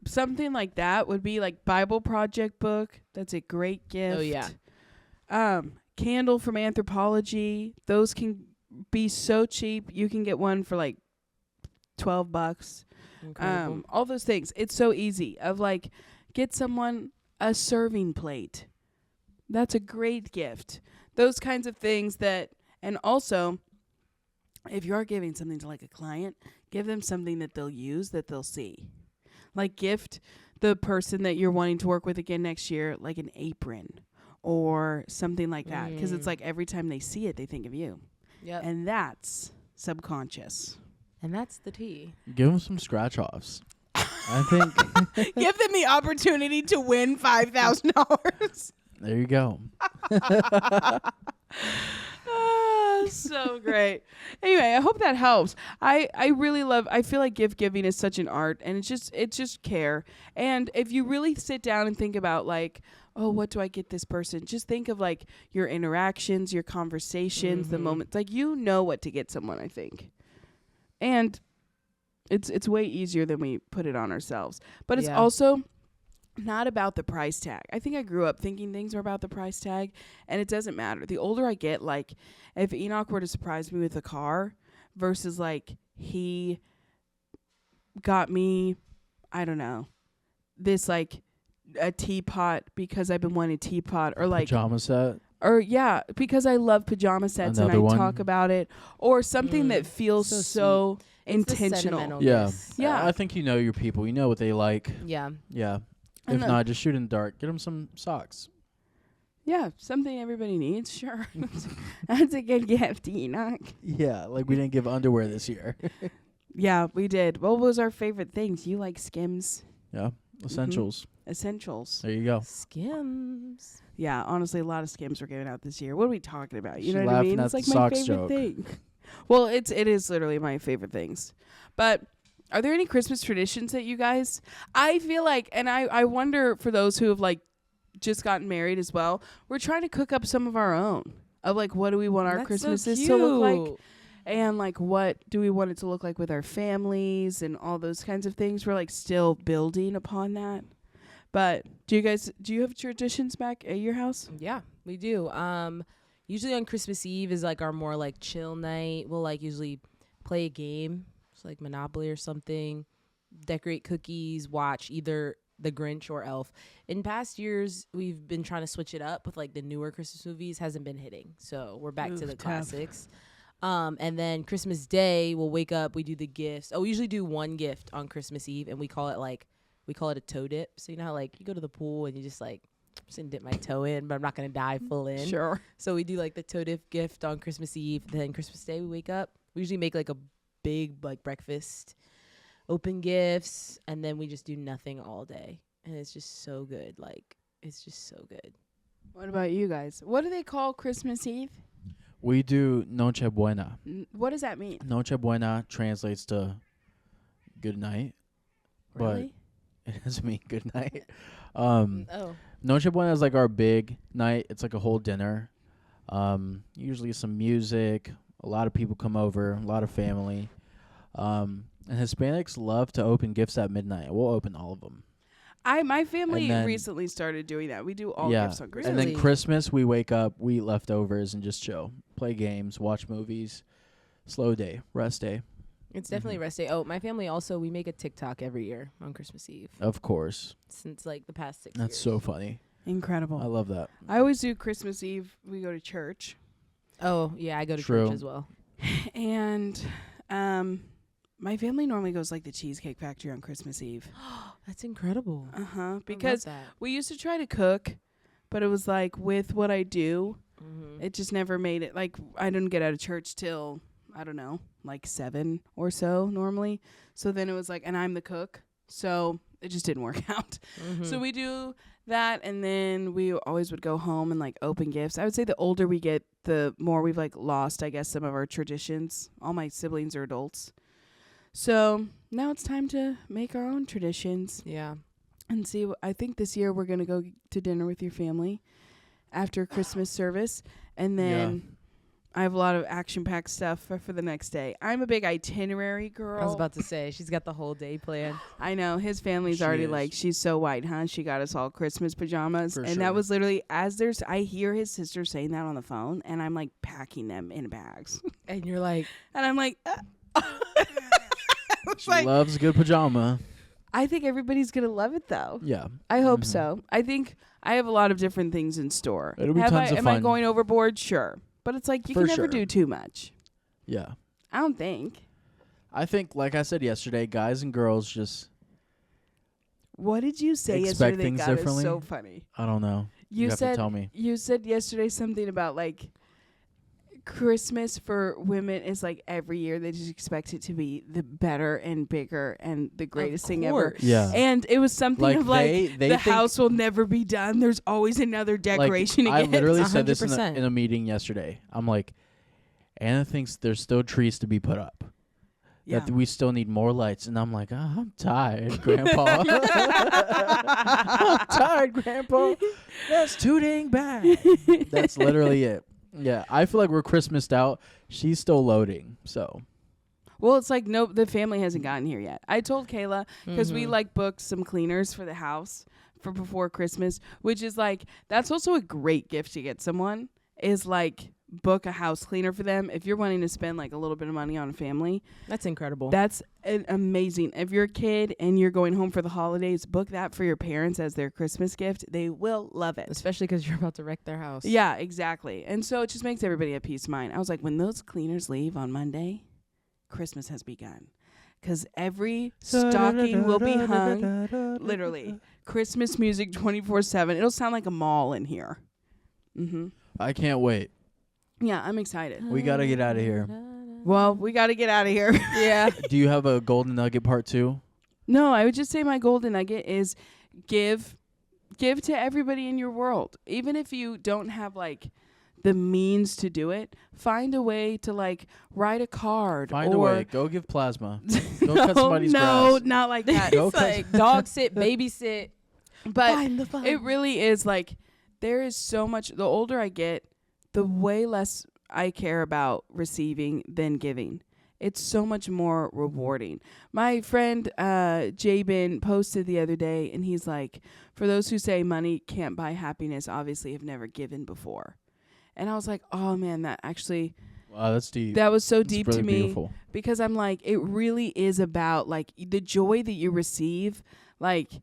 something like that would be like Bible project book. That's a great gift. Oh, yeah. Candle from Anthropology. Those can be so cheap. You can get one for like $12. Incredible. All those things. It's so easy. Of like, get someone a serving plate. That's a great gift. Those kinds of things that, and also, if you're giving something to like a client, give them something that they'll use, that they'll see. Like gift the person that you're wanting to work with again next year, like an apron or something like that. Because it's like every time they see it, they think of you. Yep. And that's subconscious. And that's the tea. Give him some scratch offs. I think Give them the opportunity to win $5,000. there you go. So great. Anyway, I hope that helps. I really love, I feel like gift giving is such an art, and it's just care. And if you really sit down and think about like, oh, what do I get this person? Just think of like your interactions, your conversations, the moments. Like, you know what to get someone, I think. And it's way easier than we put it on ourselves. But it's also not about the price tag. I think I grew up thinking things were about the price tag, and it doesn't matter. The older I get, like if Enoch were to surprise me with a car versus like he got me, I don't know, this like a teapot because I've been wanting a teapot, or like Pajama set. or yeah, because I love pajama sets Another and I one. talk about it, or something that feels So so It's the intentional. sentimental Yeah. gifts. Yeah. I think you know your people. You know what they like. Yeah. Yeah. And If the- not, just shoot in the dark. Get them some socks. Yeah, something everybody needs. Sure, that's a good gift, Enoch. Yeah, like we didn't give underwear this year. Yeah, we did. What was our favorite things? You like Skims Yeah. Essentials. Essentials. There you go. Skims. Yeah, honestly, a lot of Skims were given out this year. What are we talking about? You She's know what I laughing mean? at It's like the my socks favorite joke. thing. Well, it is literally my favorite things. But are there any Christmas traditions that you guys? I feel like, and I wonder for those who have like just gotten married as well, we're trying to cook up some of our own of like, what do we want our That's Christmases so to look like? cute. And like, what do we want it to look like with our families and all those kinds of things? We're like still building upon that. But do you have traditions back at your house? Yeah, we do. Usually on Christmas Eve is like our more like chill night. We'll like usually play a game. It's like Monopoly or something. Decorate cookies, watch either the Grinch or Elf. In past years, we've been trying to switch it up with like the newer Christmas movies. Hasn't been hitting. So we're back to the Tough. classics. And then Christmas Day, we'll wake up, we do the gifts. Oh, we usually do one gift on Christmas Eve, and we call it a toe dip. So you know how like you go to the pool and you just like, I'm just gonna dip my toe in, but I'm not gonna dive full in. Sure. So we do like the toe dip gift on Christmas Eve. Then Christmas Day we wake up. We usually make like a big like breakfast, open gifts, and then we just do nothing all day. And it's just so good. Like, it's just so good. What about you guys? What do they call Christmas Eve? We do Noche Buena. What does that mean? Noche Buena translates to good night, Really? but it doesn't mean good night. Oh. Noche Buena is like our big night. It's like a whole dinner. Usually some music. A lot of people come over. A lot of family. And Hispanics love to open gifts at midnight. We'll open all of them. My family And then- recently started doing that. We do all yeah. gifts on Christmas. And then Really? Christmas, we wake up, we eat leftovers, and just chill. Play games, watch movies. Slow day, rest day. It's definitely rest day. Oh, my family also, we make a TikTok every year on Christmas Eve Of course. since like the past 6 That's years. so funny. Incredible. I love that. I always do Christmas Eve. We go to church. Oh, yeah, I go to True. church as well. And my family normally goes like the Cheesecake Factory on Christmas Eve. That's incredible. Because we used to try to cook, but it was like with what I do, it just never made it. Like, I didn't get out of church till, I don't know, like 7 or so normally. So then it was like, and I'm the cook. So it just didn't work out. So we do that, and then we always would go home and like open gifts. I would say the older we get, the more we've like lost, I guess, some of our traditions. All my siblings are adults. So now it's time to make our own traditions. Yeah. and see. I think this year we're gonna go to dinner with your family after Christmas service, and then I have a lot of action-packed stuff for the next day. I'm a big itinerary girl. I was about to say, she's got the whole day planned. I know. His family's She already is. like, she's so white, huh? She got us all Christmas pajamas. For and sure. that was literally, I hear his sister saying that on the phone, and I'm like packing them in bags. And you're like, And I'm like, it's She like, loves a good pajama. I think everybody's going to love it, though. Yeah. I hope Mhm. so. I think I have a lot of different things in store. It'll be tons of Am I fun. going overboard? Sure. But it's like, you For can never sure. do too much. Yeah. I don't think. I think, like I said yesterday, guys and girls just, What did you say Expect yesterday that things got us differently? so funny? I don't know. You have to tell me. You said yesterday something about like Christmas for women is like every year they just expect it to be the better and bigger and the greatest thing ever. course. Yeah. And it was something Like of like they the think- house will never be done. There's always another decoration I again. literally said this 100%. in a meeting yesterday. I'm like, Anna thinks there's still trees to be put up. Yeah. That we still need more lights. And I'm like, I'm tired, Grandpa. I'm tired, Grandpa. That's too dang bad. That's literally it. Yeah, I feel like we're Christmased out. She's still loading, so. Well, it's like no, the family hasn't gotten here yet. I told Kayla because we Mhm. like booked some cleaners for the house for before Christmas, which is like that's also a great gift to get someone. Is like book a house cleaner for them if you're wanting to spend like a little bit of money on a family. That's incredible. That's an amazing. If you're a kid and you're going home for the holidays, book that for your parents as their Christmas gift. They will love it. Especially because you're about to wreck their house. Yeah, exactly. And so it just makes everybody at peace of mind. I was like, when those cleaners leave on Monday, Christmas has begun. Because every stocking will be hung, literally. Christmas music 24/7. It'll sound like a mall in here. Mm-hmm. I can't wait. Yeah, I'm excited. We got to get out of here. Well, we got to get out of here. Yeah. Do you have a golden nugget part 2? No, I would just say my golden nugget is give to everybody in your world. Even if you don't have like the means to do it, find a way to like write a card. Find a or way. Go give plasma. Go cut somebody's no, grass. not like that. Go It's like dog sit, babysit. But Find the fun. it really is like there is so much. The older I get, the way less I care about receiving than giving. It's so much more rewarding. My friend Jabin posted the other day, and he's like, for those who say money can't buy happiness, obviously have never given before. And I was like, oh, man, that actually, Wow, that's deep. that was so That's deep really to me. Beautiful. Because I'm like, it really is about, like, the joy that you receive. Like,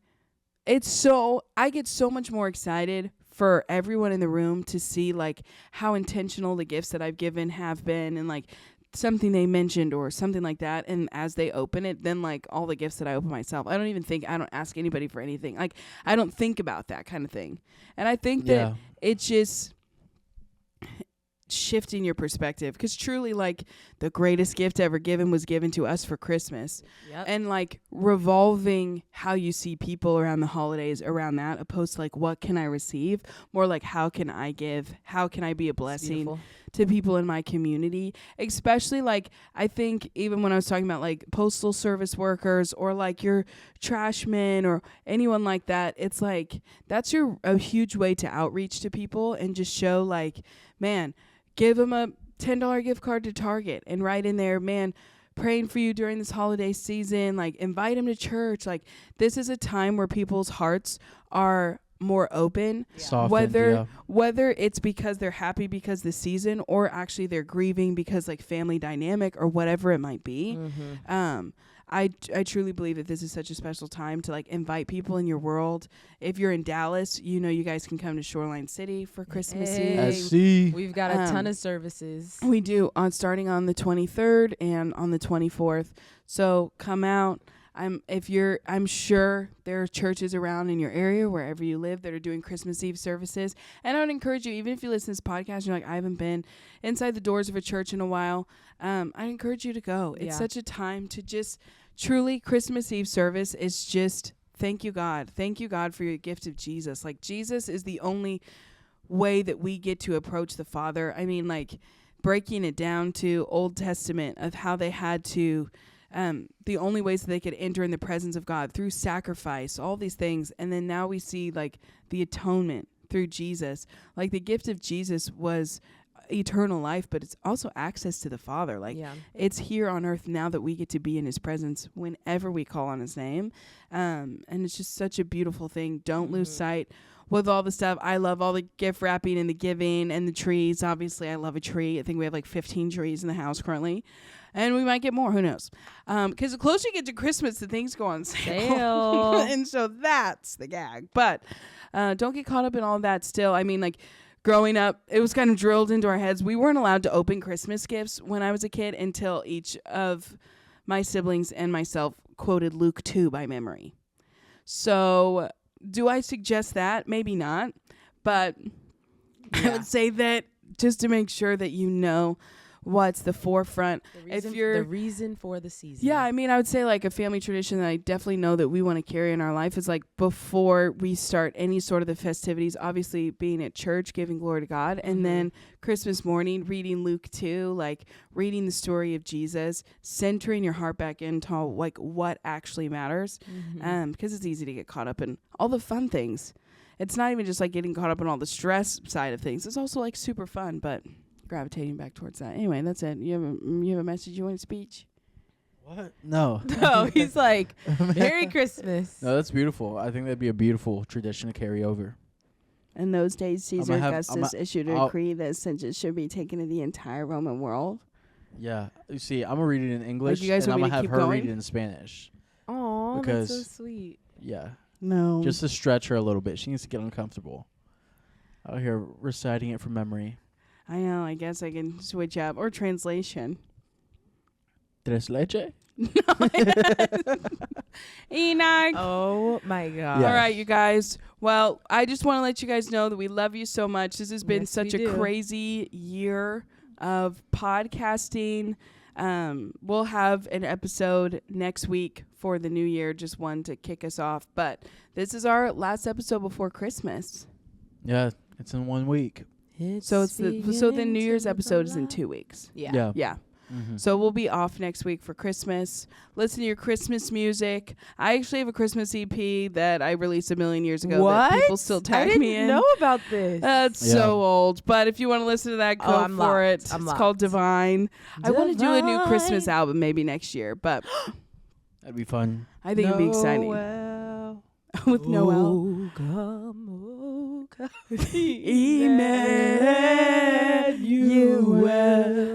it's so, I get so much more excited for everyone in the room to see, like, how intentional the gifts that I've given have been and, like, something they mentioned or something like that. And as they open it, then, like, all the gifts that I open myself, I don't ask anybody for anything. Like, I don't think about that kind of thing. And I think that Yeah. it's just shifting your perspective, because truly, like, the greatest gift ever given was given to us for Christmas. Yep. And like revolving how you see people around the holidays around that, opposed to like, what can I receive? More like, how can I give? How can I be a It's blessing beautiful. to people in my community? Especially like, I think even when I was talking about like postal service workers or like your trash men or anyone like that, it's like that's a huge way to outreach to people and just show like, man, give them a $10 gift card to Target and write in there, man, praying for you during this holiday season. Like, invite them to church. Like, this is a time where people's hearts are more open. Softened, yeah. Whether it's because they're happy because the season, or actually they're grieving because like family dynamic or whatever it might be. Mm-hmm. I truly believe that this is such a special time to like invite people in your world. If you're in Dallas, you know, you guys can come to Shoreline City for Christmas Hey. Eve. We've got a ton Um, of services. We do starting on the 23rd and on the 24th. So come out. I'm sure there are churches around in your area, wherever you live, that are doing Christmas Eve services. And I would encourage you, even if you listen to this podcast and you're like, I haven't been inside the doors of a church in a while, I encourage you to go. It's Yeah. such a time to just truly, Christmas Eve service is just, thank you, God. Thank you, God, for your gift of Jesus. Like, Jesus is the only way that we get to approach the Father. I mean, like, breaking it down to Old Testament of how they had to the only ways that they could enter in the presence of God through sacrifice, all these things. And then now we see like the atonement through Jesus. Like the gift of Jesus was eternal life, but it's also access to the Father. Like it's here on earth now that we get to be in his presence whenever we call on his name. And it's just such a beautiful thing. Don't lose sight with all the stuff. I love all the gift wrapping and the giving and the trees. Obviously, I love a tree. I think we have like 15 trees in the house currently. And we might get more. Who knows? Because the closer you get to Christmas, the things go on sale. And so that's the gag. But don't get caught up in all that still. I mean, like, growing up, it was kind of drilled into our heads. We weren't allowed to open Christmas gifts when I was a kid until each of my siblings and myself quoted Luke 2 by memory. So do I suggest that? Maybe not. But I would say that just to make sure that you know what's the forefront. The reason for the season. Yeah, I mean, I would say like a family tradition that I definitely know that we want to carry in our life is like before we start any sort of the festivities, obviously being at church, giving glory to God, and then Christmas morning, reading Luke 2, like reading the story of Jesus, centering your heart back into like what actually matters, because it's easy to get caught up in all the fun things. It's not even just like getting caught up in all the stress side of things. It's also like super fun, but gravitating back towards that. Anyway, that's it. You have a message you want to speech? What? No. No, he's like, Merry Christmas. No, that's beautiful. I think that'd be a beautiful tradition to carry over. In those days, Caesar Augustus issued a I'll decree that census should be taken to the entire Roman world. Yeah. You see, I'm going to read it in English, you guys and I'm want going me to to have her keep read going? it in Spanish. Oh, that's so sweet. Yeah. No. Just to stretch her a little bit. She needs to get uncomfortable. Out here reciting it from memory. I know. I guess I can switch up. Or translation. Tres leche? Enoch. Oh, my God. Yeah. All right, you guys. Well, I just want to let you guys know that we love you so much. This has been such a crazy year of podcasting. We'll have an episode next week for the new year, just one to kick us off. But this is our last episode before Christmas. Yeah, it's in 1 week. So the New Year's episode is in 2 weeks. Yeah. Yeah. So we'll be off next week for Christmas. Listen to your Christmas music. I actually have a Christmas EP that I released 1 million years ago. What? That people still tag me in. I didn't know about this. That's so old. But if you want to listen to that, go for it. It's called Divine. I want to do a new Christmas album maybe next year, but That'd be fun. I think it'd be exciting. With Noel. Oh, come. Emmanuel.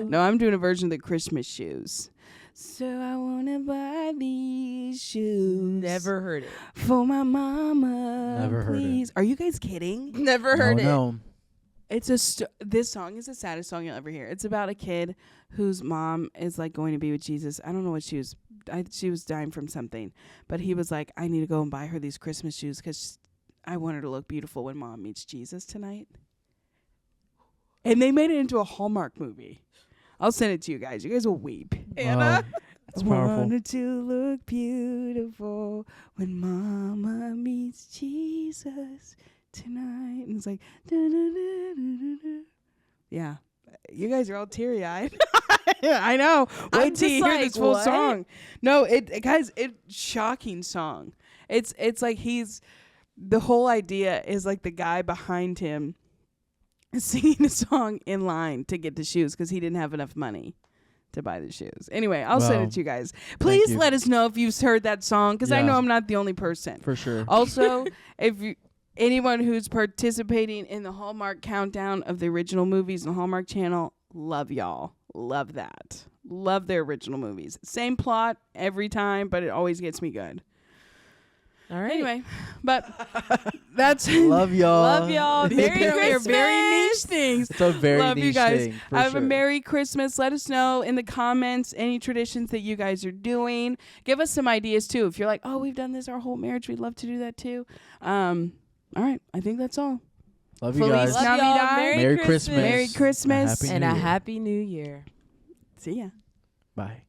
No, I'm doing a version of the Christmas shoes. So I want to buy these shoes. Never heard it. For my mama. Never heard please. Are you guys kidding? Never heard it. No. It's this song is the saddest song you'll ever hear. It's about a kid whose mom is like going to be with Jesus. I don't know what she was dying from something, but he was like, I need to go and buy her these Christmas shoes because I want her to look beautiful when mom meets Jesus tonight. And they made it into a Hallmark movie. I'll send it to you guys. You guys will weep. Wow. That's powerful. Wanted to look beautiful when mama meets Jesus tonight. And it's like, yeah. You guys are all teary-eyed. I know. Wait till you hear this full song. No, guys, it's shocking song. It's like the whole idea is like the guy behind him singing a song in line to get the shoes because he didn't have enough money to buy the shoes. Anyway, I'll send it to you guys. Please let us know if you've heard that song because I know I'm not the only person. For sure. Also, anyone who's participating in the Hallmark countdown of the original movies on the Hallmark Channel, love y'all. Love that. Love their original movies. Same plot every time, but it always gets me good. All right. Anyway, but that's Love y'all. Love y'all. Merry Christmas. Very niche things. It's a very Love niche you guys. thing. For Have sure. a Merry Christmas. Let us know in the comments any traditions that you guys are doing. Give us some ideas too. If you're like, oh, we've done this our whole marriage, we'd love to do that too. All right. I think that's all. Love you Feliz guys. Love y'all. Navidad. Merry Christmas. Merry Christmas. Happy And New a Year. Happy New Year. See ya. Bye.